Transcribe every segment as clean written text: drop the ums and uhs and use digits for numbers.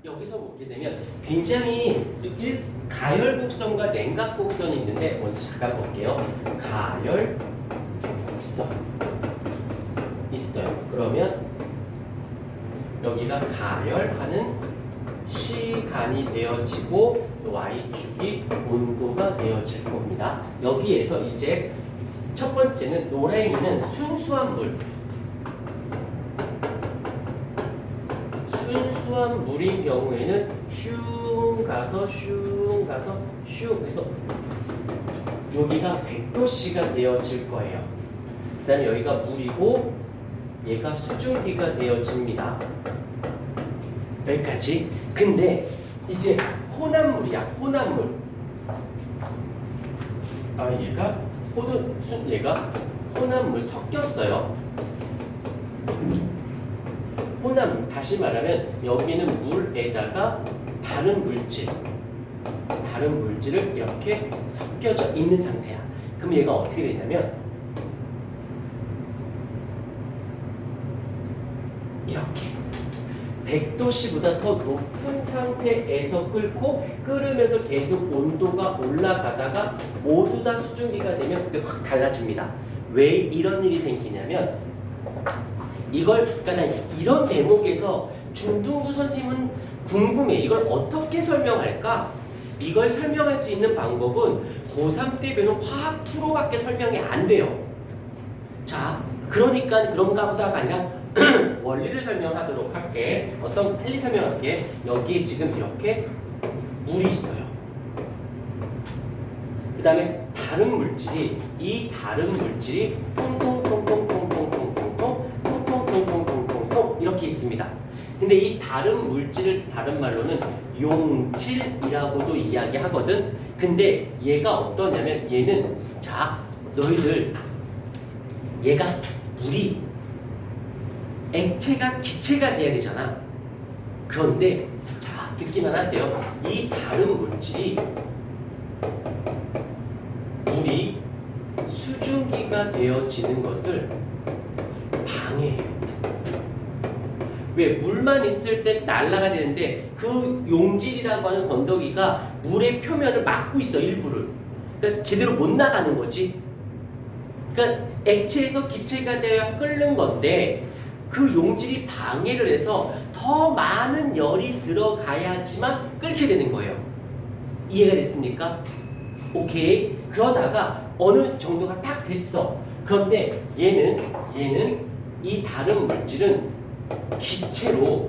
여기서 보게 되면 굉장히 가열곡선과 냉각곡선이 있는데 먼저 잠깐 볼게요. 가열곡선 있어요. 그러면 여기가 가열하는 시간이 되어지고 Y축이 온도가 되어질 겁니다. 여기에서 이제 첫 번째는 노랭이는 순수한 물. 순수한 물인 경우에는 슝 가서 슝 가서 슝 해서 여기가 100도씨가 되어질 거예요. 그 다음에 여기가 물이고 얘가 수증기가 되어집니다. 여기까지. 근데 이제 혼합물이야. 혼합물. 얘가 혼합물 섞였어요. 혼합물. 다시 말하면 여기는 물에다가 다른 물질을 이렇게 섞여져 있는 상태야. 그럼 얘가 어떻게 되냐면 이렇게 100도씨보다 더 높은 상태에서 끓으면서 계속 온도가 올라가다가 모두 다 수증기가 되면 그때 확 달라집니다. 왜 이런 일이 생기냐면 그러니까 이런 대목에서 중등부 선생님은 궁금해. 이걸 어떻게 설명할까? 이걸 설명할 수 있는 방법은 고3 때 배우는 화학2로밖에 설명이 안 돼요. 자, 그러니까 그런가 보다가 아니라 원리를 설명하도록 할게. 빨리 설명할게. 여기에 지금 이렇게 물이 있어요. 그 다음에 이 다른 물질이 통통통통통통통통통통통통통통 이렇게 있습니다. 근데 이 다른 물질을 다른 말로는 용질이라고도 이야기하거든. 근데 얘가 어떠냐면 얘는 너희들 얘가 물이 액체가 기체가 돼야 되잖아. 그런데 듣기만 하세요. 이 다른 물질이 물이 수증기가 되어지는 것을 방해해요. 왜? 물만 있을 때 날아가야 되는데 그 용질이라고 하는 건더기가 물의 표면을 막고 있어. 일부를. 그러니까 제대로 못 나가는 거지. 그러니까 액체에서 기체가 되어야 끓는 건데 그 용질이 방해를 해서 더 많은 열이 들어가야지만 끓게 되는 거예요. 이해가 됐습니까? 오케이. 그러다가 어느 정도가 딱 됐어. 그런데 얘는 이 다른 물질은 기체로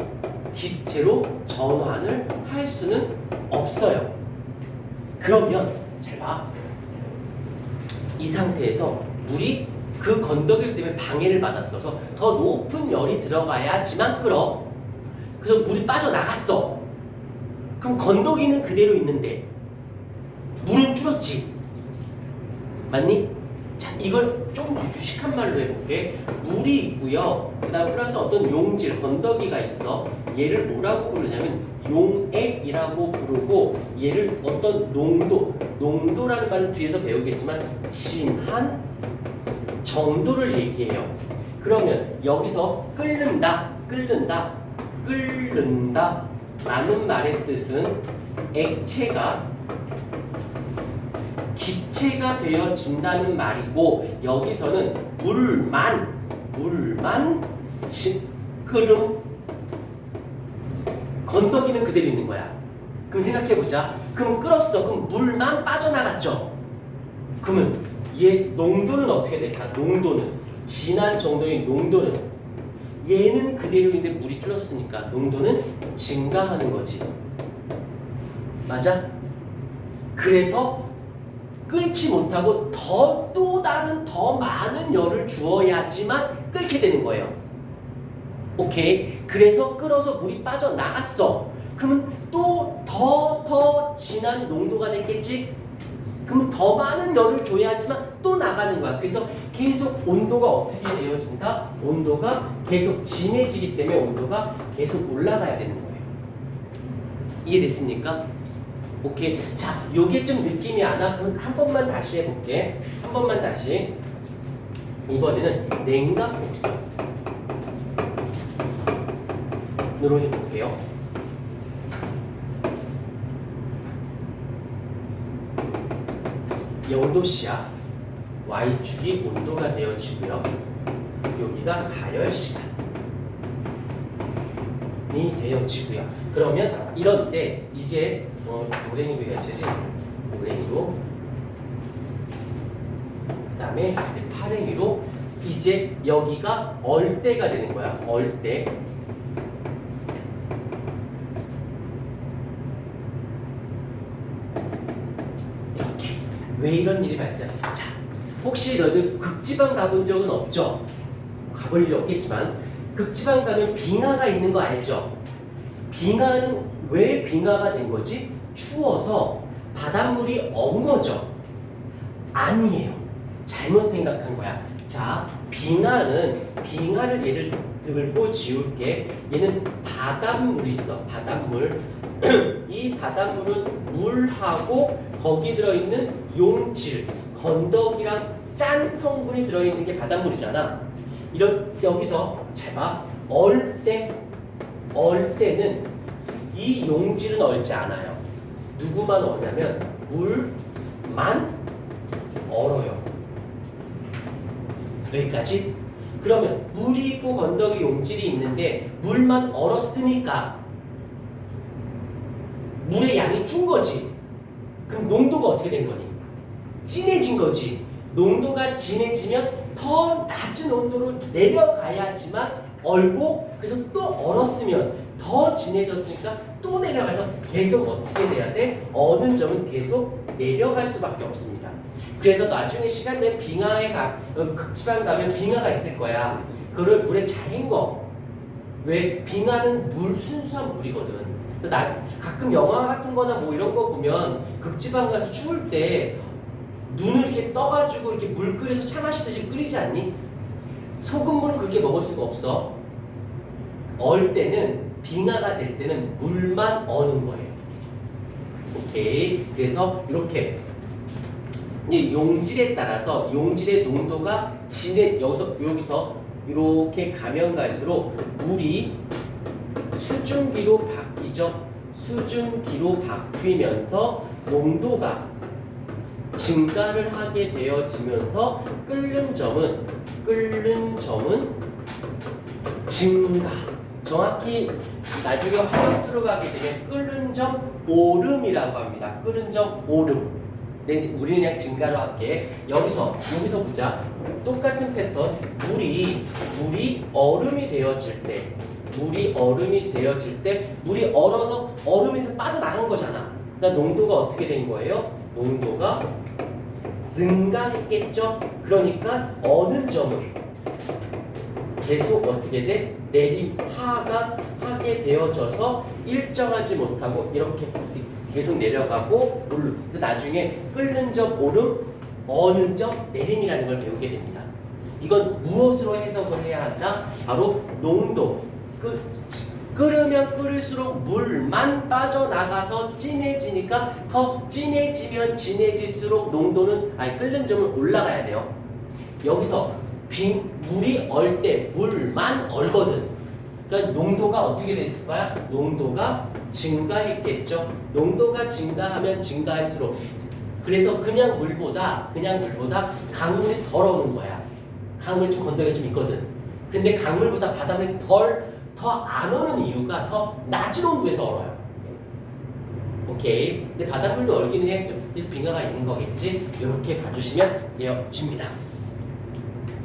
전환을 할 수는 없어요. 그러면 잘 봐. 이 상태에서 물이 그 건더기 때문에 방해를 받았어서 더 높은 열이 들어가야지만 끓어. 그래서 물이 빠져나갔어. 그럼 건더기는 그대로 있는데 물은 줄었지. 맞니? 자, 이걸 좀 유식한 말로 해볼게. 물이 있고요. 그 다음 플러스 어떤 용질, 건더기가 있어. 얘를 뭐라고 부르냐면 용액이라고 부르고 얘를 어떤 농도라는 말을 뒤에서 배우겠지만 진한 정도를 얘기해요. 그러면 여기서 끓는다 라는 말의 뜻은 액체가 기체가 되어진다는 말이고 여기서는 물만 끓음 건더기는 그대로 있는 거야. 그럼 생각해보자. 그럼 끓었어. 그럼 물만 빠져나갔죠. 그러면 얘 농도는 어떻게 될까? 진한 정도의 농도는 얘는 그대로인데 물이 줄었으니까 농도는 증가하는 거지. 맞아? 그래서 끓지 못하고 또 다른 더 많은 열을 주어야지만 끓게 되는 거예요. 오케이? 그래서 끓어서 물이 빠져나갔어. 그러면 또 더 진한 농도가 됐겠지? 그럼 더 많은 열을 줘야지만 또 나가는 거야. 그래서 계속 온도가 어떻게 되어진다? 온도가 계속 진해지기 때문에 온도가 계속 올라가야 되는 거예요. 이해됐습니까? 오케이. 자, 요게 좀 느낌이 안 와. 그럼 한 번만 다시 해볼게. 한 번만 다시. 이번에는 냉각곡선으로 해볼게요. 0도씨야. Y축이 온도가 되어지고요. 여기가 가열 시간이 되어지고요. 그러면 이럴 때 이제 노랭이로 해야지. 노랭이로. 그 다음에 파랭이로. 이제 여기가 얼때가 되는 거야. 얼때. 이렇게. 왜 이런 일이 발생? 자, 혹시 너희들 극지방 가본 적은 없죠? 가볼 일이 없겠지만 극지방 가면 빙하가 있는 거 알죠? 빙하는 왜 빙하가 된 거지? 추워서 바닷물이 엉거져. 아니에요. 잘못 생각한 거야. 자, 빙하를 예를 들고 지울게. 얘는 바닷물이 있어. 바닷물. 이 바닷물은 물하고 거기 들어있는 용질, 건더기랑 짠 성분이 들어있는 게 바닷물이잖아. 여기서 잘 봐. 얼때는 이 용질은 얼지 않아요. 누구만 얼냐면 물만 얼어요. 여기까지? 그러면 물이 있고 건더기 용질이 있는데 물만 얼었으니까 물의 양이 준 거지. 그럼 농도가 어떻게 된 거니? 진해진 거지. 농도가 진해지면 더 낮은 온도로 내려가야지만 얼고, 그래서 또 얼었으면 더 진해졌으니까 또 내려가서 계속 어떻게 돼야 돼? 어느 점은 계속 내려갈 수밖에 없습니다. 그래서 나중에 시간 되면 극지방 가면 빙하가 있을 거야. 그걸 물에 잘 헹궈. 왜? 빙하는 순수한 물이거든. 그래서 가끔 영화 같은 거나 뭐 이런 거 보면 극지방 가서 추울 때 눈을 이렇게 떠가지고 이렇게 물 끓여서 차 마시듯이 끓이지 않니? 소금물은 그렇게 먹을 수가 없어. 얼 때는, 빙하가 될 때는 물만 어는 거예요. 오케이. 그래서 이렇게 용질에 따라서 용질의 농도가 여기서 이렇게 가면 갈수록 물이 수증기로 바뀌죠. 수증기로 바뀌면서 농도가 증가를 하게 되어지면서 끓는 점은 증가. 정확히 나중에 화염투로 가게 되면 끓는 점 오름이라고 합니다. 끓는 점 오름. 네, 우리는 그냥 증가로 할게. 여기서 보자. 똑같은 패턴. 물이 얼음이 되어질 때, 물이 얼어서 얼음에서 빠져나간 거잖아. 그러니까 농도가 어떻게 된 거예요? 농도가 증가했겠죠. 그러니까 어느 점은 계속 어떻게 돼? 하가 하게 되어져서 일정하지 못하고 이렇게 계속 내려가고 나중에 끓는 점 오름, 어는 점 내림이라는 걸 배우게 됩니다. 이건 무엇으로 해석을 해야 한다? 바로 농도. 끓으면 끓을수록 물만 빠져나가서 진해지니까 더 진해지면 진해질수록 끓는 점은 올라가야 돼요. 여기서 물이 얼 때 물만 얼거든. 그러니까 농도가 어떻게 됐을 거야? 농도가 증가했겠죠. 농도가 증가하면 증가할수록, 그래서 그냥 물보다 강물이 덜 어는 거야. 강물이 좀 건더기가 좀 있거든. 근데 강물보다 바닷물이 더 안 어는 이유가 더 낮은 온도에서 얼어요. 오케이. 근데 바닷물도 얼기는 해. 그래서 빙하가 있는 거겠지. 이렇게 봐주시면 되어집니다.